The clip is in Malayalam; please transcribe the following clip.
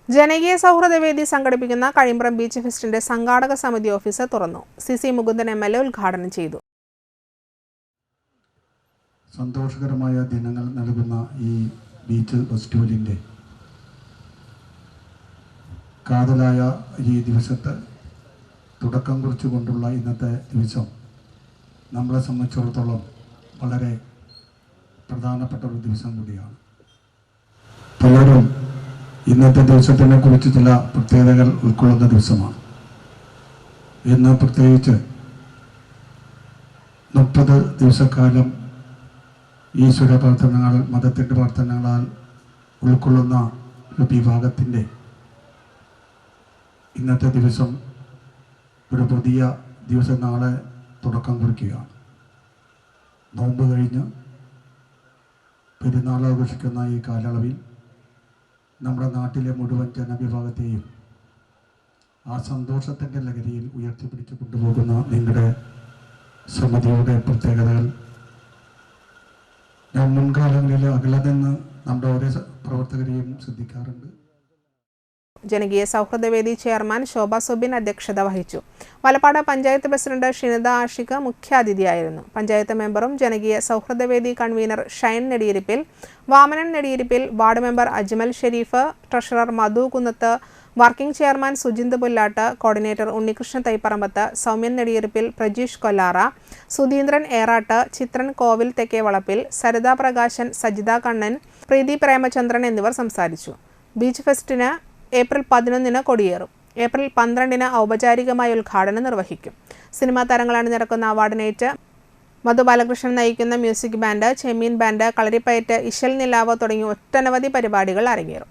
ജനകീയ സൗഹൃദവേദി സംഘടിപ്പിക്കുന്ന കഴിമ്പ്രം ബീച്ച് ഫെസ്റ്റിന്റെ സംഘാടക സമിതി ഓഫീസ് തുറന്നു. സി മുകുന്ദൻ MLA ഉദ്ഘാടനം ചെയ്തു. സന്തോഷകരമായ ദിനങ്ങൾ നൽകുന്ന ഈ ബീച്ച് ഫെസ്റ്റിവലിൻ്റെ കാതലായ ഈ ദിവസത്തെ തുടക്കം കുറിച്ചുകൊണ്ടുള്ള ഇന്നത്തെ ദിവസം നമ്മളെ സംബന്ധിച്ചിടത്തോളം വളരെ പ്രധാനപ്പെട്ട ഒരു ദിവസം കൂടിയാണ്. പലരും ഇന്നത്തെ ദിവസത്തിനെ കുറിച്ച് ചില പ്രത്യേകതകൾ ഉൾക്കൊള്ളുന്ന ദിവസമാണ്. ഇന്ന് പ്രത്യേകിച്ച് 30 ദിവസക്കാലം ഈശ്വര പ്രാർത്ഥനകൾ, മതത്തിൻ്റെ പ്രാർത്ഥനകളാൽ ഉൾക്കൊള്ളുന്ന ഒരു വിഭാഗത്തിൻ്റെ ഇന്നത്തെ ദിവസം ഒരു പുതിയ ദിവസം നാളെ തുടക്കം കുറിക്കുകയാണ്. നോമ്പ് കഴിഞ്ഞ് പെരുന്നാൾ ആഘോഷിക്കുന്ന ഈ കാലയളവിൽ നമ്മുടെ നാട്ടിലെ മുഴുവൻ ജനവിഭാഗത്തെയും ആ സന്തോഷത്തിൻ്റെ ലഹരിയിൽ ഉയർത്തിപ്പിടിച്ച് കൊണ്ടുപോകുന്ന നിങ്ങളുടെ സമിതിയുടെ പ്രത്യേകതകൾ ഞാൻ മുൻകാലങ്ങളിൽ അകലെ നിന്ന് നമ്മുടെ ഓരോ പ്രവർത്തകരെയും ശ്രദ്ധിക്കാറുണ്ട്. ജനകീയ സൗഹൃദവേദി ചെയർമാൻ ശോഭ സുബിൻ അധ്യക്ഷത വഹിച്ചു. വലപ്പാട് പഞ്ചായത്ത് പ്രസിഡന്റ് ഷിനിത ആഷിഖ് മുഖ്യാതിഥിയായിരുന്നു. പഞ്ചായത്ത് മെമ്പറും ജനകീയ സൗഹൃദവേദി convener Shine Nediyirippil, Vamanan Nediyirippil, ward member Ajmal Sherif, treasurer Madhu Kunnath, working chairman Sujinth Pullat, coordinator Unnikrishnan Thaiparambath, Saumyan Nediyirippil, Prajeesh Kollara, Sudheendran Erat, Chithran Kovil Thekkevalappil, Saritha Prakashan, Sajitha Kannan, Preethi Premachandran എന്നിവർ സംസാരിച്ചു. ബീച്ച് ഫെസ്റ്റിന് ഏപ്രിൽ 11 കൊടിയേറും. ഏപ്രിൽ 12 ഔപചാരികമായ ഉദ്ഘാടനം നിർവഹിക്കും. സിനിമാ താരങ്ങളാണ് നിരക്കുന്ന അവാർഡ് നൈറ്റ്. മധു ബാലകൃഷ്ണൻ നയിക്കുന്ന മ്യൂസിക് ബാൻഡ്, ചെമ്മീൻ ബാൻഡ്, കളരിപ്പയറ്റ്, ഇശൽ നിലാവ് തുടങ്ങി ഒട്ടനവധി പരിപാടികൾ അരങ്ങേറും.